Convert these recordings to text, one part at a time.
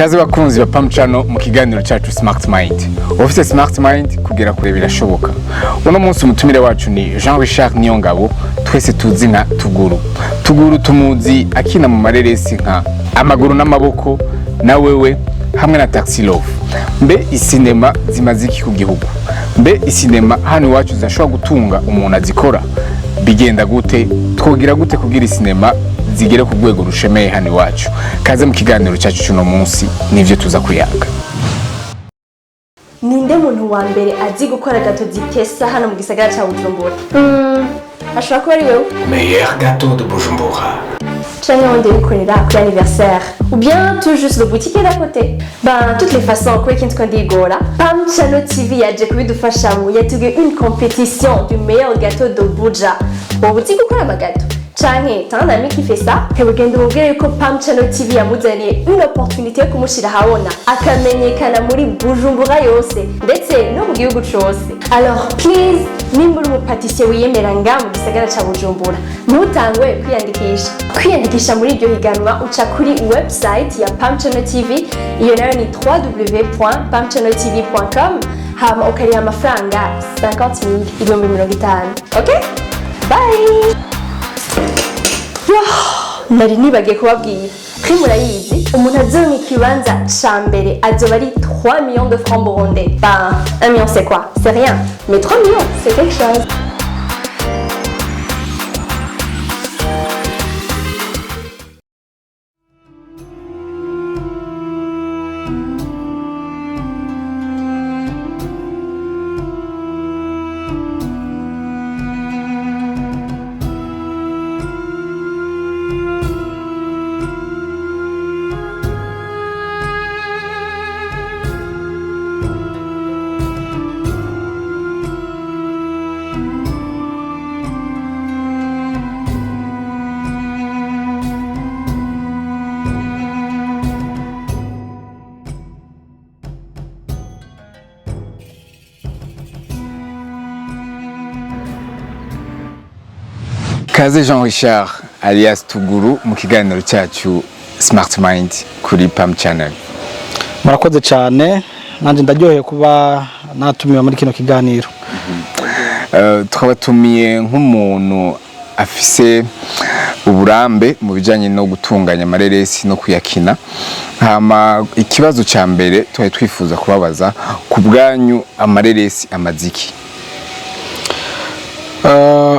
Kaze bakunzi ba Pam Channel mu kiganiro cyacu Smart Mind. Office Smart Mind kugera kure birashoboka. Uno munsi umutumire wacu ni Jean Richard Niyongabo, twese tuzi nka Tuguru. Tuguru tumuzi akina mu mareresi nka Amaguru n'amaboko na wewe hamwe na Taxi Love. Mbe isinema zimaze iki ku gihugu? Mbe isinema hano iwacu zashobora gutunga umuntu azikora? Bigenda gute? Twogira gute kugira isinema zigere ku rwego rushemeye hano iwacu? Kaze mu kiganiro cyacu cy'uno munsi nivyo tuza kuyaga. Ninde muntu wa mbere azi gukora gato zitesa hano mu gisagara ca Bujumbura? Ashobora kuba ari wewe. Meilleur gâteau de Bujumbura. Canke on debikorera kuri anniversaire. Ou bien tout juste le boutique d'à côté. Toutes les façons, quoi qu'il te digora. Pam Channel TV yaje kubidufasha mu yatuge une compétition du meilleur gâteau de Buja. Bon boutique ukora amagato. Canke, t'as un ami qui fait ça? Hebugenda umubwire ko Pam Channel TV yamuzaniye une opportunité yo kumushira habona akamenyekana muri Bujumbura yose ndetse no mu gihugu cyose. Alors please, nimba uri umupatissier wiyemera nga mu gisagara ca Bujumbura, ntutangwe kwiyandikisha muri iryo higanwa uca kuri website ya Pam Channel TV, iyo nayo ni www.pamchanneltv.com, hama ukariha amafaranga 50,000 ibihumbi 50. Okay? Bye! Nari nibagiye kubabwira ko murayizi umuntu azoronka ikibanza ca mbere azoba ari 3 millions de francs burundais. 1 million c'est quoi? C'est rien. Mais 3 millions, c'est quelque chose. Kaze Jean Richard alias Tuguru mu kiganiro cyacu Smart Mind kuri Pam Channel. Murakoze cyane, nanje ndaryoheye kuba natumiwe muri kino kiganiro. Twabatumiye nk'umuntu afise uburambe mu bijanye no gutunganya amareresi no kuyakina. Hama ikibazo ca mbere twari twifuza kubabaza ku bwanyu amareresi amaziki.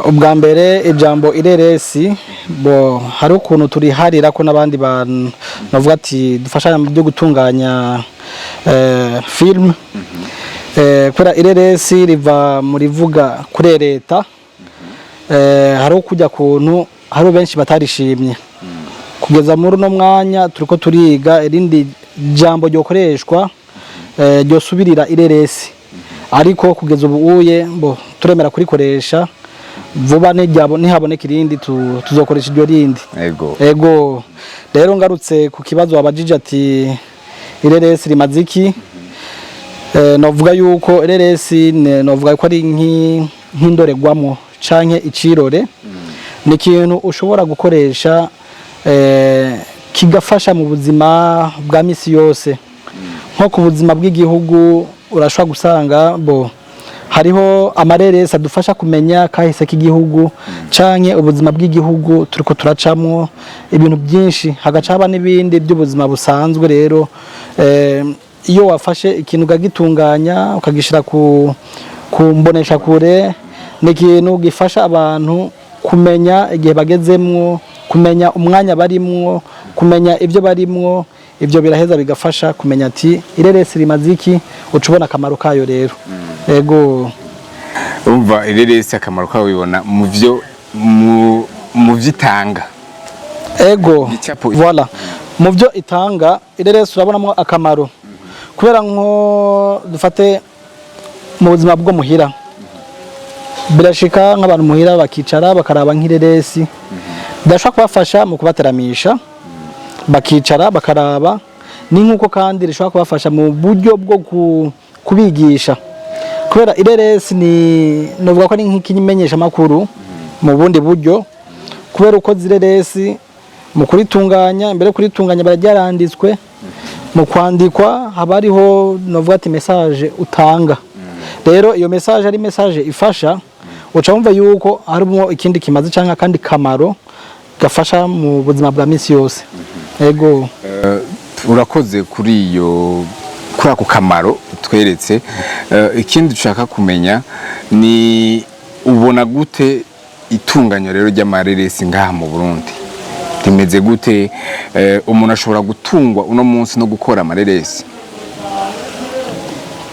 Ubwa mbere ijambo ireresi bo hari ukuntu turiharira ko nabandi bantu navuga ati dufashanya mu byo gutunganya film. Kora ireresi riva muri vuga kurereta. Hari ukujya kuntu hari benshi batarishimye kugeza muri no mwanya turiko turiga irindi jambo ryo koreshwa ryo subirira ireresi, ariko kugeza ubuye bo turemera kurikoresha vuba ntihaboneka irindi tuzokoresha iryo rindi. Ego rero ngarutse ku kibazo wabajije ati ireresi rimaziki, novuga yuko ireresi novuga ko ari nk'indoregwamo canke icirore. Ni ikintu ushobora gukoresha kigafasha mu buzima bwa misi yose, nko ku buzima bw'igihugu urashobora gusanga bo hariho amareresi adufasha kumenya kahise k'igihugu canke ubuzima bw'igihugu turiko turacamwo ibintu byinshi, hagacaba n'ibindi by'ubuzima busanzwe. Rero iyo wafashe ikintu ukagitunganya ukagishira ku mbonesha kure, ni ikintu gifasha abantu kumenya igihe bagezemwo, kumenya umwanya barimwo, kumenya ibyo barimwo. Ibyo biraheza bigafasha kumenya ati ireresi rimaziki, ucubona akamaro kayo rero. Ego umva ireresi akamaro kayo bibona mu vyitanga. Ego voilà, mu byo itanga ireresi urabonamo akamaro kubera nko dufate mu buzima bwo muhira. Birashika nk'abantu muhira bakicara bakaraba nk'ireresi, ndashaka kubafasha mu kubateramisha, bakicara bakaraba. Ni nkuko kandi rishobora kubafasha mu buryo bwo kubigisha, kubera ireresi novuga ko ari nk'ikimenyesha makuru mu bundi buryo, kubera uko zireresi mu kuritunganya, imbere kuritunganya bararyaranditswe mu kwandikwa haba hariho novuga ati message utanga. Rero iyo message ari message ifasha uca wumva yuko harimo ikindi kimaze cyangwa kandi kamaro gafasha mu buzima bwa misi yose. Yego urakoze kuri ako kamaro tweretse. Ikindi dushaka kumenya ni ubona gute itunganyo rero ry'amareresi ngaha mu Burundi rimeze gute? Umuntu ashobora gutungwa uno munsi no gukora amareresi?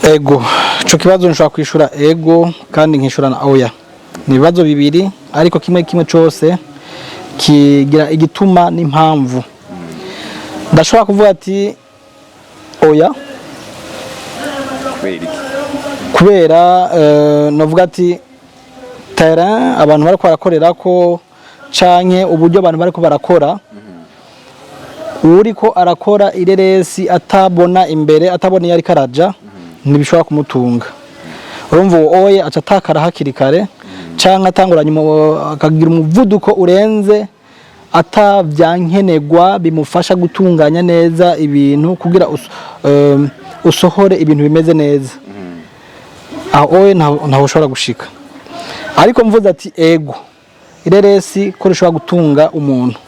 Ego ico kibazo nshobora kwishura ego kandi nkishura na oya. Ni ibibazo bibiri ariko kimwe cyose kigira igituma n'impamvu. Ndashobora kuvuga ati oya kubera novuga ati terrain abantu bariko barakorera ko canke uburyo abantu bariko barakora uriko arakora ireresi atabona imbere atabona yari karaja ntibishobora kumutunga. Urumva oye aca atakara hakiri kare canke atanguranye akagira umuvuduko urenze atavyankenegwa bimufasha gutunganya neza ibintu kugira usohore ibintu bimeze neza. Oye ntaho ushobora gushika. Ariko mvuze ati ego ireresi ko rishobora gutunga umuntu.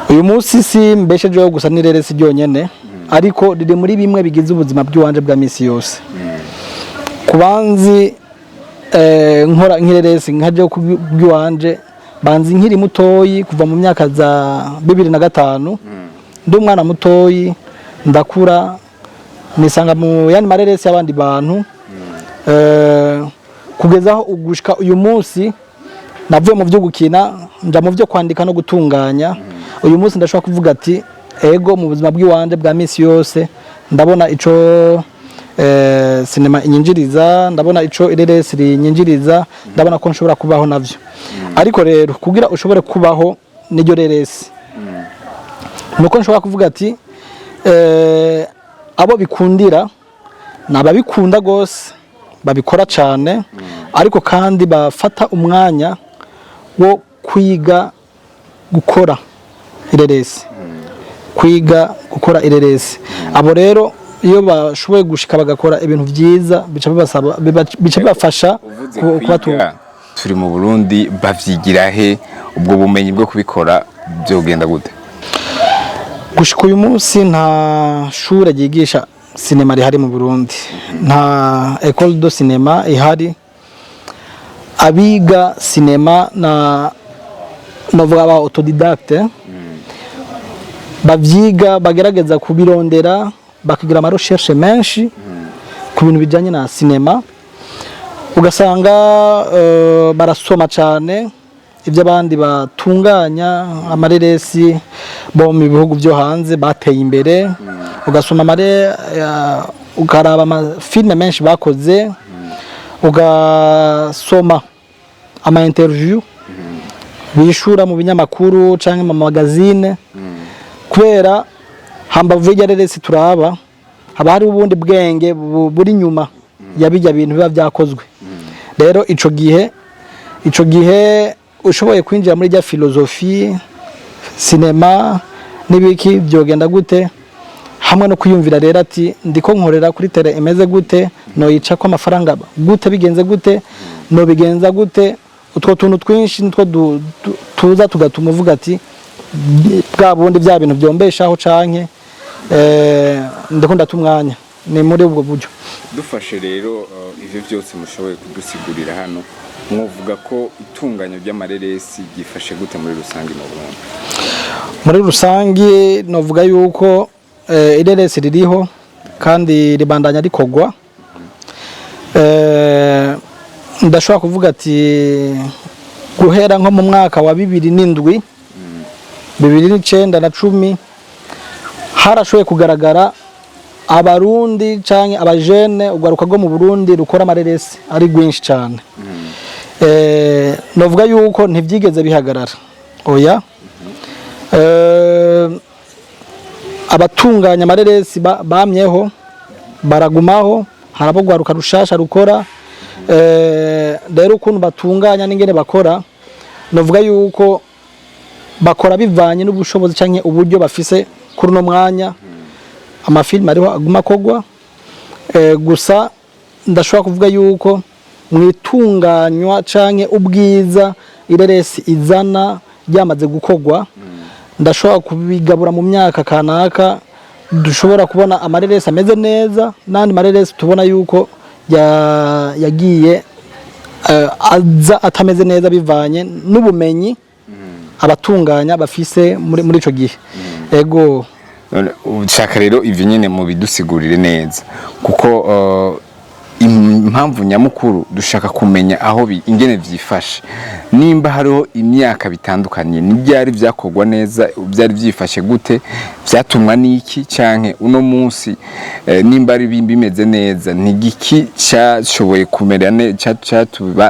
Uyu munsi si mbeshejeho gusa n'ireresi ryonyene ariko riri muri bimwe bigize ubuzima bw'iwanje bwa misi yose. Kubanzi nkora nk'ireresi nkaje kubw'iwanje banzi nkiri mutoyi kuva mu myaka za 2005 ndi umwana mutoyi ndakura nisanga mu yani mareresi y'abandi bantu kugezaho ugushika uyu munsi navuye mu byo gukina nja mu byo kwandika no gutunganya. Uyu munsi ndashobora kuvuga ati ego mu buzima bw'iwanje bwa misi yose ndabona ico sinema inyinjiriza, ndabona ico ireresi rinyinjiriza, ndabona ko nshobora kubaho navyo. Ariko rero kugira ushobore kubaho n'iryo reresi nuko nshobora kuvuga ati abo bikundira nababikunda gose babikora cyane ariko kandi bafata umwanya wo kwiga gukora ireresi. Kwiga gukora ireresi abo rero iyo bashoboye gushika bagakora ibintu byiza bica bibafasha kubatunga. Turi mu Burundi bavyigira he ubwo bumenyi bwo kubikora byogenda gute? Gushika uyu munsi nta shure ryigisha sinema rihari mu Burundi, nta école de cinéma ihari. Abiga sinema na novuga ba autodidacte bavyiga bagerageza kubirondera bakagira ama recherche menshi ku bintu bijanye na sinema, ugasanga barasoma cyane ibyo abandi batunganya amareresi bo mu bihugu byo hanze bateye imbere. Ugasoma ukaraba amafilme menshi bakoze, ugasoma ama interview bishura mu binyamakuru canke mu magazine kubera hambavu y'ireresi turaba haba hari ubundi bwenge buri nyuma yabijya bintu biba byakozwe. Rero ico gihe ushoboye kwinjira muri rya filosofi sinema nibiki byogenda gute hamwe no kuyumvira rero ati ndiko nkorera kuri tele imeze gute, no yica ko amafaranga gute, bigenze gute, no bigenza gute. Utwo tuntu twinshi nitwo tuza tugatuma uvuga ati bwa bundi bya bintu byombeshaho canke ndiko ndatumwanya. Ni muri ubwo buryo dufashe rero ivyo byose mushoboye kudusigurira hano. Mwovuga ko itunganya by'amareresi gifashe gute muri rusangi mu Burundi? Muri rusangi novuga yuko ireresi ririho kandi ribandanya rikogwa. Ndashobora kuvuga ati guhera nko mu mwaka wa 2007 2009 na 10 harashoboye kugaragara abarundi canke abajene ugaruka go mu Burundi rukora amareresi ari gwinshi cyane. Novuga yuko ntivyigeze bihagarara oya. Abatunganya amareresi bamyeho baragumaho, harabogwaruka rushasha rukora. Rero ukuntu batunganya n'ingene bakora novuga yuko bakora bivanye n'ubushobozi canke uburyo bafise kuri no mwanya amafilme ariho aguma kogwa gusa ndashobora kuvuga yuko mwitunganywa canke ubwiza ireresi izana ryamaze gukogwa ndashobora kubigabura mu myaka kanaka dushobora kubona amareresi ameze neza nandi mareresi tubona yuko yagiye aza atameze neza bivanye n'ubumenyi abatunganya bafise muri ico gihe ego ushaka rero ivyo nyene mu bidusigurire neza kuko impamvu nyamukuru dushaka kumenya aho ingene vyifashe nimba hariho imyaka bitandukanye n'ibyari byakogwa neza byari byifashe gute byatumwa niki canke uno munsi nimba ari bimeze neza ntigiki cyashoboye kumera neza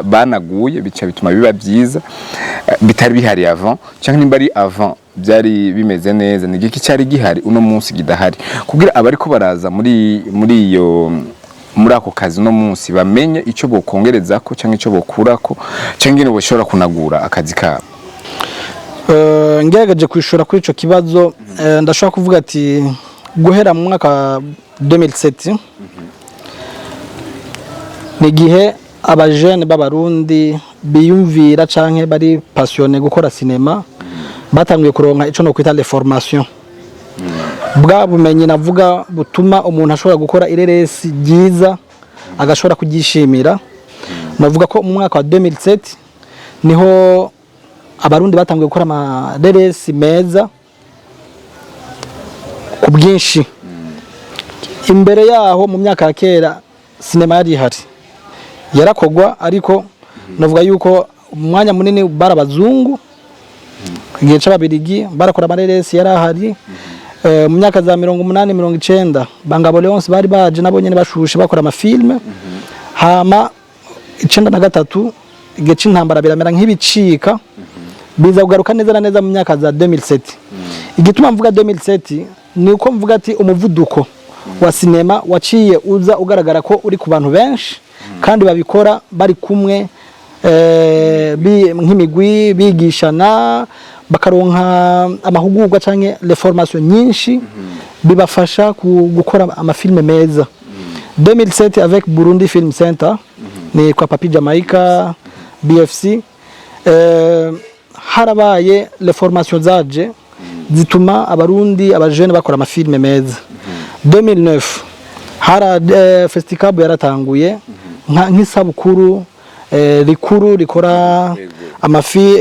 banaguye bica bituma biba byiza bitari bihari avant canke nimba ari avant byari bimeze neza nigiki cyari gihari uno munsi gidahari kugira abariko baraza muri iyo muri ako kazi no munsi bamenye ico bokongerezako canke ico bokurako canke ingene boshobora kunagura akazi kabo. Ngerageje kwishura kuri ico kibazo ndashaka kuvuga ati guhera mu mwaka 2007 ni gihe abajene b'abarundi biyumvira canke bari passionné gukora cinema batangiye kuronka ico no kwita les formations bwa bumenyi navuga butuma umuntu ashobora gukora ireresi ryiza agashobora kugishimira navuga ko mu mwaka wa 2007 niho abarundi batangiye gukora amareresi meza ku bwinshi imbere yaho mu myaka ya kera sinema yari ihari yarakogwa ariko navuga yuko umwanya munini barabazungu igihe c'ababirigi barakora amareresi yarahari mu myaka za 1890 Bangabo Leonce bari baje nabo nyene bashushe bakora amafilme hama 93 igihe c'intambara biramera nk'ibicika biza kugaruka neza na neza mu myaka za 2007 igituma mvuga 2007 ni uko mvuga ati umuvuduko wa sinema waciye uza ugaragara ko uri ku bantu benshi kandi babikora bari kumwe nk'imigwi bigishana bakaronka amahugurwa canke les formations nyinshi bibafasha gukora amafilme meza 2007 avec Burundi Film Center ni kwa Papi Jamaica BFC harabaye les formations zaje zituma abarundi abajene bakora amafilme meza 2009 hara festival yaratanguye nk'isabukuru rikuru rikora amafi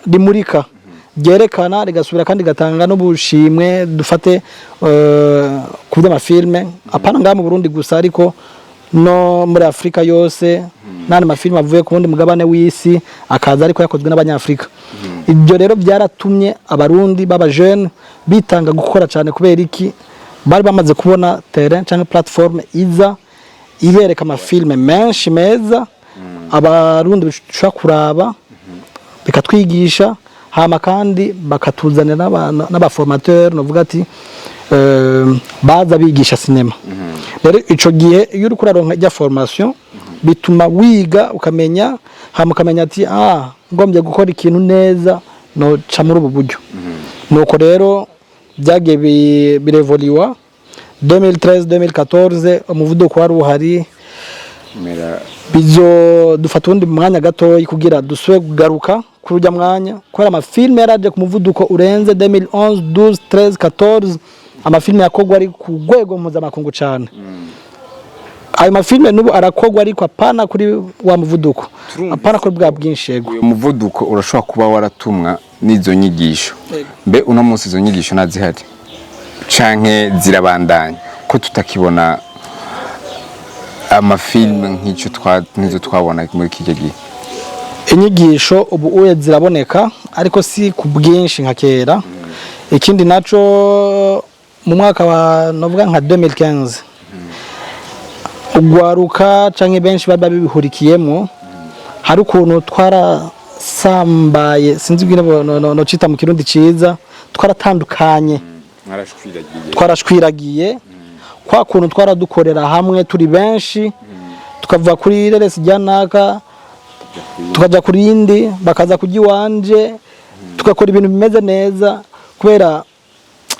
rimurika ryerekana rigasubira kandi gatanga no bushimwe dufate ku by'amafilme apana ngaha mu Burundi gusa ariko no muri Afrika yose nandi mafilme avuye ku wundi mugabane w'isi akaza ariko yakozwe n'abanyafrika ibyo rero byaratumye abarundi baba jeune bitanga gukora cyane kubera iki bari bamaze kubona terrain cyangwa platform iza ibereka amafilme menshi meza abarundi bishobora kuraba bikatwigisha hama kandi bakatuzanira n'abaformateur novuga ati baza bigisha cinema rero ico gihe iyo uri kuraronka ijya formation bituma wiga ukamenya hama ukamenya ati ngombye gukora ikintu neza no ca muri ubu buryo nuko rero byagiye birevoliwa 2013 2014 umuvuduko wari uhari bizo dufata undi mwanya gatoyi kugira duswe kugaruka kurujya mwanya kwera amafilme yaraje ku muvuduko urenze 2011 12 13 14 amafilme yakogwa ari ku rwego mpuzamakungu cyane ayo mafilme nubu arakogwa ariko apana kuri wa muvuduko apana kuri bwa bwinshego uyu muvuduko urashobora kuba waratumwa n'izo nyigisho mbe uno munsi izo nyigisho nazihari canke zirabandanya ko tutakibona amafilme nk'icyo twabona muri kije gihe inyigisho ubu uye ziraboneka ariko si ku bwinshi nka kera ikindi naco mu mwaka wa novuga nka 2015 ugwaruka canke benshi baba bibihurikiyemo hari ukuntu twarasambaye sinzi bwine no cita mu kirundi ciza twaratandukanye twarashwiragiye kwa kuntu twaradukorera hamwe turi benshi tukava kuri reresi ryanaka tukaja kuri indi bakaza kuji wanje tukakora ibintu bimeze neza kubera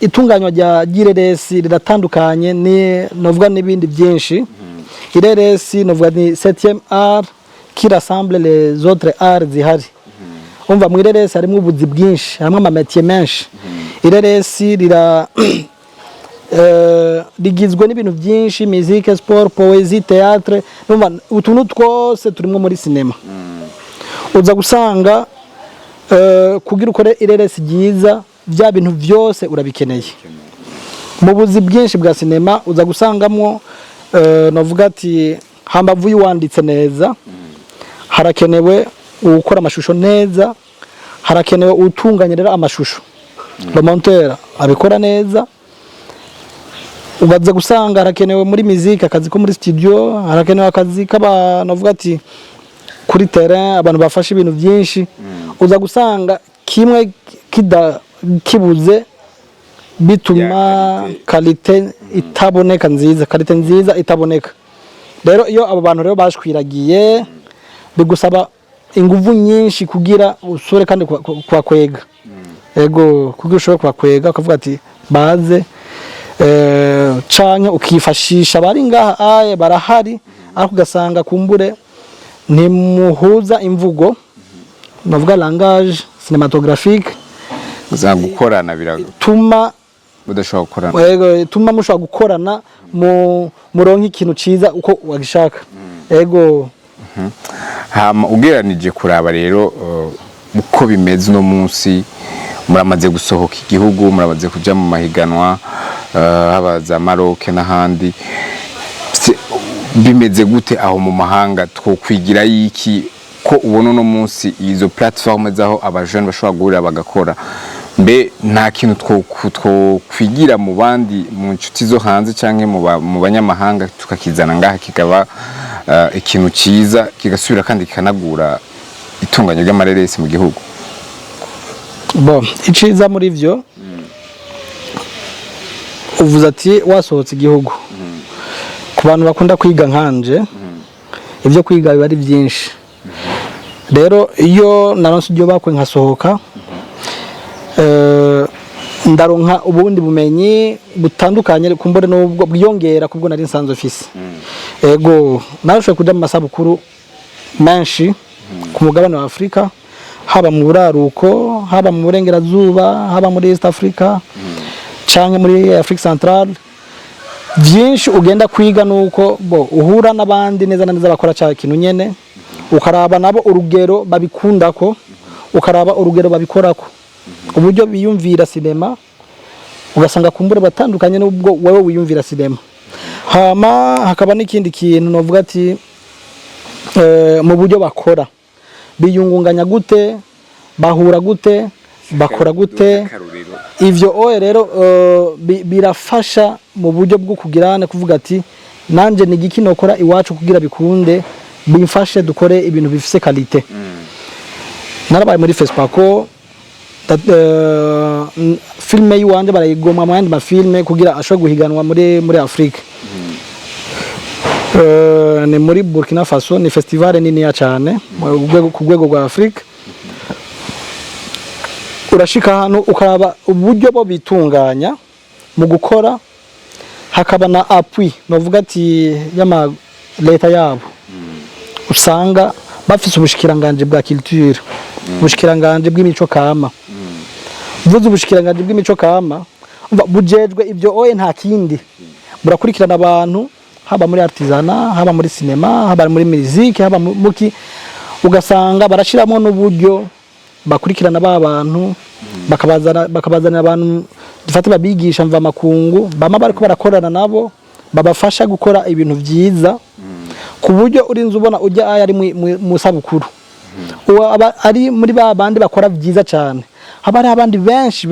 itunganywa rya gireresi riratandukanye ni novuga n'ibindi byinshi. Ireresi novuga ni 7e art qui rassemble les autres arts zihari. Umva mu ireresi harimo ubuzi bwinshi, harimo amametier menshi. Ireresi rigizwe n'ibintu byinshi, musique, sport, poésie, théâtre, numva utuntu twose turimo muri cinema. Uza gusanga kugira ukore ireresi ryiza bya bintu byose urabikeneye. Mu buzi bwinshi bwa cinema uza gusangamo novuga ati hambavu y'uwanditse neza, harakenewe ukora amashusho neza, harakenewe utunganya rero amashusho, le monteur abikora neza. Ugaza gusanga harakenewe muri musique akazi ko muri studio, harakenewe akazi k'abanovuga ati kuri terrain abantu bafasha ibintu byinshi. Uza gusanga kimwe kibuze bituma qualité itaboneka nziza, qualité nziza itaboneka. Rero iyo abo bantu rero bashwiragiye bigusaba inguvu nyinshi kugira usore kandi kwa kwega. Ego kugira ushobora kwa kwega ukavuga ati baze canke ukifashisha bari ngaha barahari, ariko ugasanga kumbure ntimuhuza imvugo, navuga langage cinématographique, uzanga gukorana tuma udashobora gukorana. Ego tuma mushobora gukorana mu muronka ikintu ciza uko wagishaka. Ego hama ugeranije kuraba rero uko bimeze no munsi, muramaze gusohoka igihugu, muramaze kuja mu mahiganwa habaza Maroc n'ahandi, bimeze gute aho mu mahanga? Twokwigira yiki ko ubona no munsi izo platform zaho abajene bashobora guhurira bagakora? Mbe nta kintu twokwigira mu bandi, mu nshuti zo hanze canke mu banyamahanga tukakizana ngaha kikaba ikintu ciza kigasubira kandi kikanagura itunganya ry'amareresi mu gihugu? Bon, iciza muri vyo uvuze ati wasohotse igihugu. Ku bantu bakunda kwiga nkanje, ibyo kwiga biba ari byinshi. Rero iyo naronse ibyo bakwe nkasohoka, ndaronka ubundi bumenyi butandukanye kumbure n'ubwo bwiyongera kubwo nari nsanzwe office. Ego narashoboye kuja mu masabukuru menshi ku mugabane wa Afrika, haba mu buraruko, haba mu burengerazuba, haba muri East Africa canke muri Afrique Centrale. Byinshi ugenda kwiga nuko uhura n'abandi neza na neza bakora cya kintu nyene, ukaraba nabo urugero babikundako, ukaraba urugero babikorako, uburyo biyumvira sinema ugasanga kumbure batandukanye n'ubwo wowe wiyumvira sinema. Hama hakaba n'ikindi kintu novuga ati mu buryo bakora biyungunganya gute, bahura gute, bakora gute. Ivyo rero birafasha mu buryo bwo kugirana kuvuga ati nanje ni giki nokora iwacu kugira bikunde, bimfashe dukore ibintu bifise qualité. Narabaye muri Fespaco, filme yiwanje barayigomwa mu yandi mafilme kugira ashobora guhiganwa muri Afrika. Ni muri Burkina Faso, ni festival nini ya cyane ku rwego rwa Afrika. Urashika hano ukaraba uburyo bo bitunganya mu gukora, hakaba na appui novuga ati yama leta yabo. Usanga bafise ubushikiranganje bwa culture, ubushikiranganje bw'imico kama. Vuze ubushikiranganje bw'imico kama bujejwe ibyo nta kindi, burakurikirana abantu haba muri artisana, haba muri cinema, haba muri musique, haba muki, ugasanga barashiramo n'uburyo bakurikirana abantu, bakabazana abantu dufate babigisha mva makungu, bama bariko barakorana nabo babafasha gukora ibintu byiza, ku buryo urinze ubona ujya ari mu sabukuru ari muri babandi bakora byiza cyane. Haba ari abandi benshi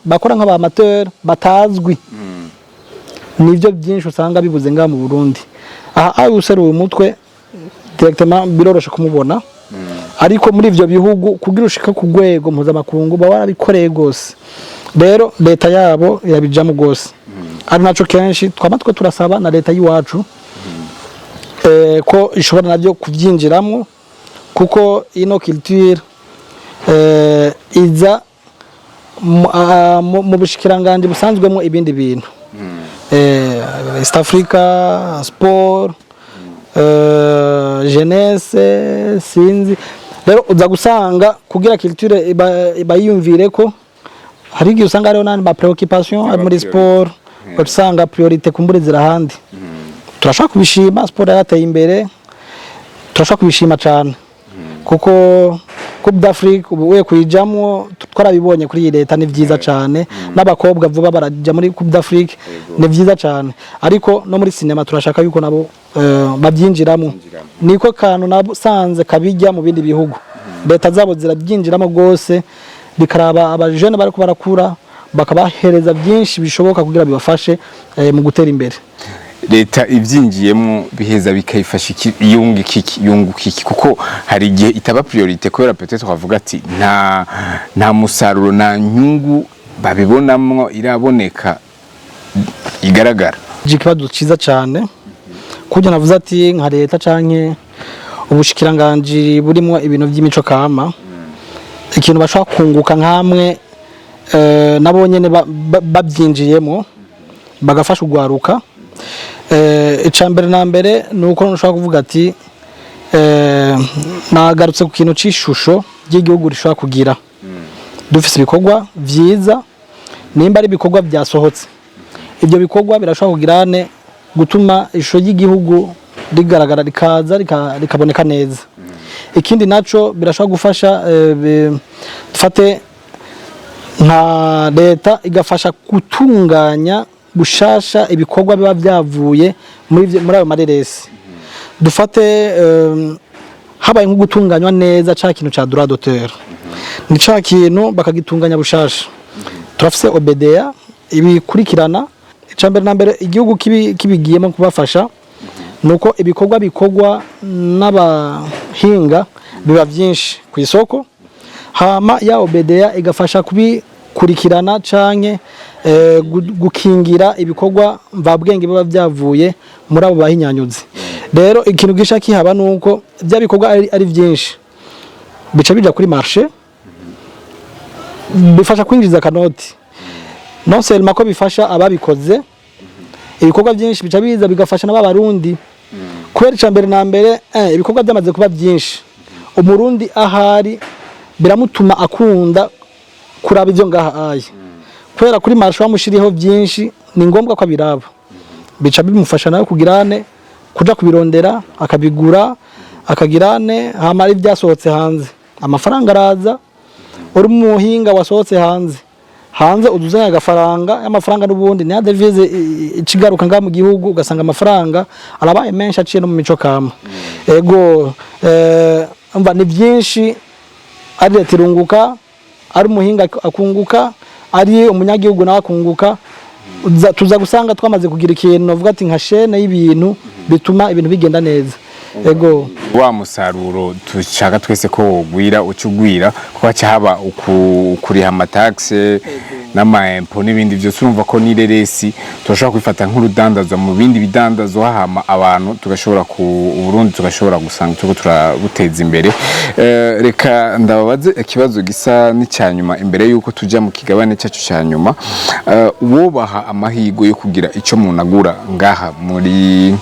bakora nk'aba amateur batazwi. Nivyo byinshi usanga bibuze nga mu Burundi. Aha useruye umutwe directement biroroshe kumubona, ariko muri ivyo bihugu kugira ushika ku rwego mpuzamakungu baba barabikoreye gose. Rero leta yabo yabijamo gose, ari naco kenshi twamatwe turasaba na leta yiwacu ko ishobora navyo kuvyinjiramo, kuko ino culture iza mu bushikiranganje busanzwemo ibindi bintu East Africa sport jeunesse sinzi rero uza gusanga kugira culture bayumvire ko hari igihe usanga hariho n'andi ma preoccupation muri sport usanga priorite kumbure zirahandi turashaka kubishima sport yarateye imbere turashaka kubishima cyane kuko Coupe d'Afrique ubuye kuyijamwo twarabibonye kuri leta ni vyiza cyane n'abakobwa vuba baraja muri Coupe d'Afrique ni vyiza cyane ariko no muri cinema turashaka yuko nabo babyinjiramo niko kantu nasanze kabijya mu bindi bihugu leta zabo zirabyinjiramo gose bikaraba abajene bariko barakura bakabahereza byinshi bishoboka kugira bibafashe mu gutera imbere leta ibyingiyemo biheza bikayifasha yunguka iki kuko hari igihe itaba priorite kubera peut-être twavuga ati nta musaruro na nyungu babibonamwo iraboneka igaragara ikibazo ciza cyane kujya navuze ati nka leta canke ubushikiranganje burimo ibintu by'imico kama ikintu bashaka kunguka nkamwe nabo nyene babyinjiyemo bagafasha ugwaruka icambere na mbere nuko nshaka kuvuga ati nagarutse ku kintu c'ishusho ry'igihugu rishaka kugira dufise ibikorwa vyiza nimba ari ibikorwa byasohotse ibyo bikorwa birashaka kugirane gutuma ishusho ry'igihugu rigaragara rikaza rikaboneka neza ikindi naco birashaka gufasha dufate nka leta igafasha gutunganya gushasha ibikorwa biba byavuye muri ayo mareresi dufate habaye nko gutunganywa neza ca kintu ca droit d'auteur ni ca kintu bakagitunganya bushasha turafise OBDA ibikurikirana icambere na mbere igihugu kibigiyemo kubafasha nuko ibikorwa bikorwa n'abahinga biba byinshi ku isoko hama ya OBDA igafasha kubikurikirana canke gukingira ibikorwa mvabwenge biba byavuye muri abo bahinyanyuzi rero ikintu gisha kihaba nuko bya bikorwa ari byinshi bica bija kuri marché bifasha kwinjiza kanoti non seulement ko bifasha ababikoze ibikorwa byinshi bica biza bigafasha n'abarundi kwera icambere na mbere ibikorwa byamaze kuba byinshi umurundi ahari biramutuma akunda kuraba ivyo ngaha aye kwera kuri marché bamushiriho byinshi ni ngombwa ko abiraba bica bimufasha nawe kugirane kuja kubirondera akabigura akagirane hama ari byasohotse hanze amafaranga araza uri muhinga wasohotse hanze uduzanya agafaranga y'amafaranga n'ubundi ni devise ikigaruka nga mu gihugu ugasanga amafaranga arabaye menshi aciye no mu mico kama ego umva ni byinshi ari leta irunguka ari umuhinga akunguka ari umunyagihugu nawe akunguka tuza gusanga twamaze kugira ikintu navuga ati nka chaîne y'ibintu bituma ibintu bigenda neza ego wa musaruro tushaka twese ko wogwira ucugwira kuko cyaba ukuriha amataxe n'amaempo n'ibindi byose urumva ko ni reresi turashobora kwifata nk'urudandazwa mu bindi bidandazo hahama abantu tugashobora ku Burundi tugashobora gusanga tuko turabuteza imbere reka ndababaze ikibazo gisa n'icyanyuma imbere yuko tujya mu kigabane cyacu cyanyuma wobaha amahigo yo kugira icyo munagura ngaha muri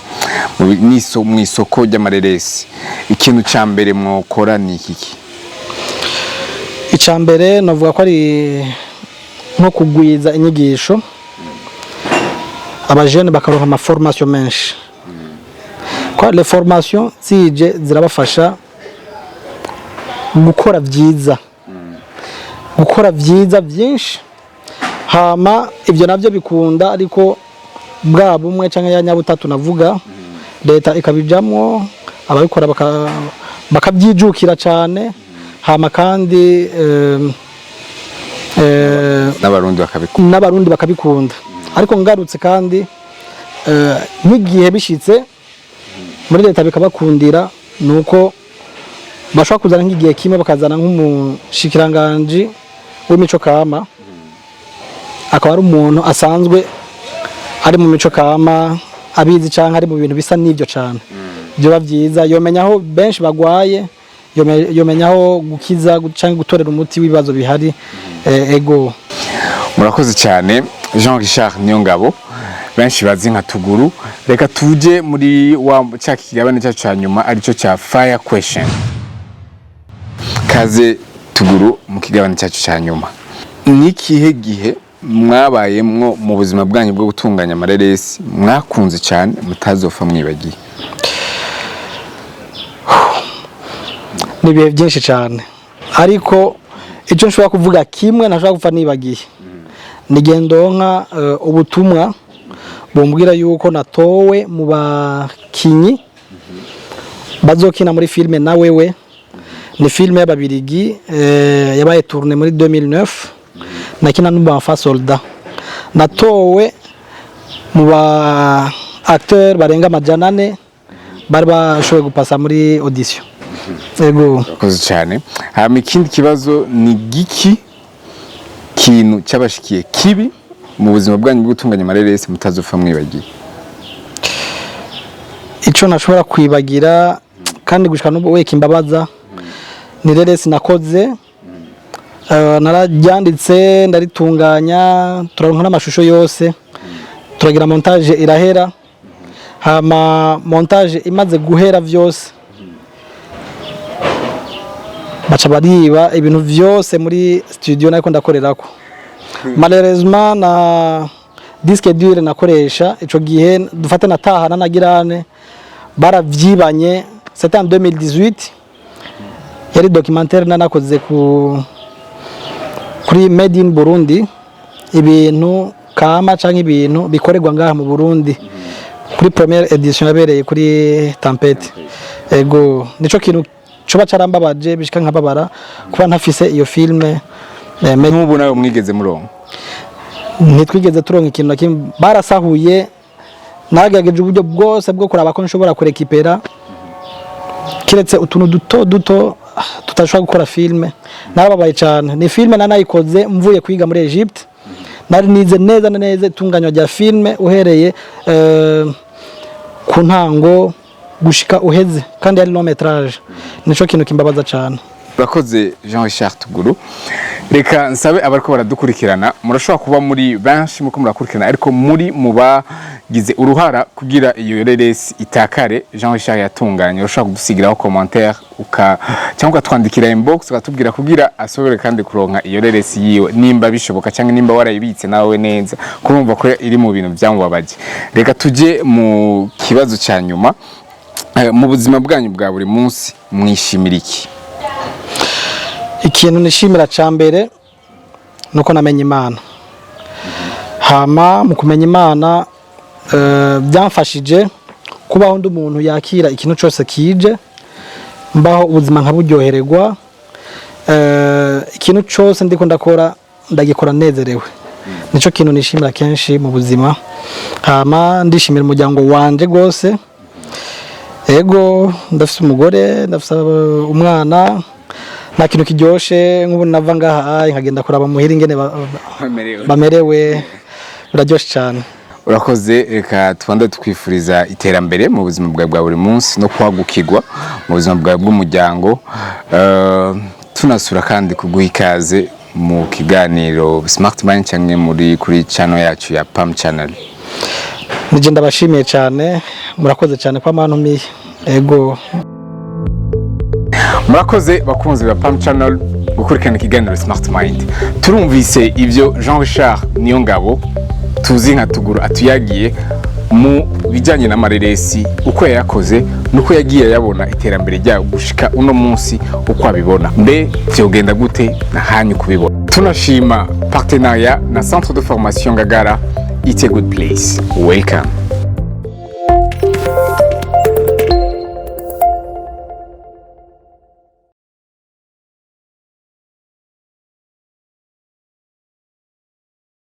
mu isoko ry'amareresi ikintu cya mbere mwokora ni iki icambere navuga ko ari nko kugwiza inyigisho abajene bakaronka ama formation menshi kwa les formations zije zirabafasha gukora byiza byinshi hama ibyo navyo bikunda ariko bwa bumwe canke ya nyabutatu navuga leta ikabijamwo ababikora bakabyijukira cyane hama kandi n'abarundi bakabikunda ariko ngarutse kandi n'igihe bishitse muri leta bikabakundira nuko bashaka kuzana nk'igihe kimwe bakazana nk'umushikiranganje w'imico kama akaba ari umuntu asanzwe ari mu mico kama abizi canke ari mu bintu bisa n'ivyo cyane byo bavyiza yomenya aho benshi bagwaye yomenya aho gukiza canke gutorera umuti w'ibibazo bihari ego murakoze cyane Jean Richard Niyongabo benshi bazi nka Tuguru. Reka tuje muri wa cya kigabane cyacu cya nyuma aricyo cya fire question. Kaze Tuguru mu kigabane cyacu cya nyuma. Ni kihe gihe mwabayemwo mu buzima bwanyu bwo gutunganya amareresi mwakunze cyane mutazofa mwibagiye? Ni bihe byinshi cyane, ariko icyo nshobora kuvuga kimwe ntashobora gupfa nibagiye. Nigendo nka ubutumwa bumbwira yuko natowe mu bakinyi bazokina muri filme na wewe. Ni filme y'Ababirigi yabaye tourné muri 2009, nakina n'umufa soldat. Natowe mu ba acteur barenga amajana 4 bari bashoboye gupasa muri audition. Ego koze cyane. Hama ikindi kibazo ni giki kintu cyabashikiye kibi mu buzima bwanyu bwo gutunganya amareresi mutazofa mwibagiye? Ico nashobora kwibagira kandi gushika n'ubu weke imbabaza ni reresi nakoze, narajyanditse ndaritunganya turaronka n'amashusho yose, turagira montage irahera. Hama montage imaze guhera vyose baca bariba ibintu vyose muri studio nako ndakorerako. Malheureusement na disque dur nakoresha ico gihe dufate natahana nagirane baravyibanye. C'était en 2018, yari documentaire nanakoze kuri Made in Burundi, ibintu kama canke ibintu bikorerwa ngaha mu Burundi, kuri première edition yabereye kuri Tempête. Ego nico kintu coba carambabaje bishika nkababara kuba ntafise iyo filme. N'ubu nawe mwigeze muronka? Ntitwigeze turonka ikintu na kimwe, barasahuye. Nagerageje uburyo bwose bwo kuraba ko nshobora kurekipera kiretse utuntu duto tutashobora gukora filme. Narababaye cyane. Ni filme nanayikoze mvuye kwiga muri Egypte, nari nize neza na neza itunganywa rya filme uhereye ku ntango gushika uheze, kandi yari long métrage. Nico kintu kimbabaza cyane. Urakoze Jean Richard Tuguru. Reka nsabe abariko baradukurikirana, murashobora kuba muri benshi muko murakurikirana ariko muri mubagize uruhara kugira iyo reresi itakare Jean Richard yatunganye. Urashobora kudusigiraho commentaire cyangwa ukatwandikira inbox ukatubwira kugira asobore kandi kuronka iyo reresi yiwe nimba bishoboka cyangwa nimba warayibitse nawe neza kurumva ko iri mu bintu byamubabaje. Reka tuje mu kibazo cya nyuma. Mu buzima bwanyu bwa buri munsi mwishimira iki? Ikintu nishimira cyambere nuko namenye Imana. Hama mu kumenya Imana byamfashije kubaho ndi umuntu yakira ikintu cyose kije, mbaho ubuzima nkaburyohererwa. Ikintu cyose ndiko ndakora ndagikora nezerewe. Nico kintu nishimira kenshi mu buzima. Hama ndishimira umuryango wanje gose. Ego ndafise umugore, ndafise umwana, nta kintu kiryoshe nk'ubu nava ngaha nkagenda kuraba muhira ingene bamerewe, biraryoshe cyane. Urakoze. Reka twanda twifuriza iterambere mu buzima bwa buri munsi no kwagukirwa mu buzima bwa bw'umuryango. Tunasura kandi kuguha ikaze mu kiganiro Smart Mind cyangwa muri kuri channel yacu ya Pam Channel. Nije ndabashimiye cyane, murakoze cyane kwa mantumiye. Ego murakoze bakunzi ba Pam Channel gukurikirana ikiganiro Smart Mind. Turumvise ivyo Jean Richard Niyongabo tuzi nka Tuguru atuyagiye mu bijanye n'amareresi, uko yakoze nuko yagiye yabona iterambere rya gushika uno munsi uko abibona. Mbe byogenda gute na hanyu kubibona? Tunashima partenariat na Centre de Formation Ngagara. It's a good place. Welcome.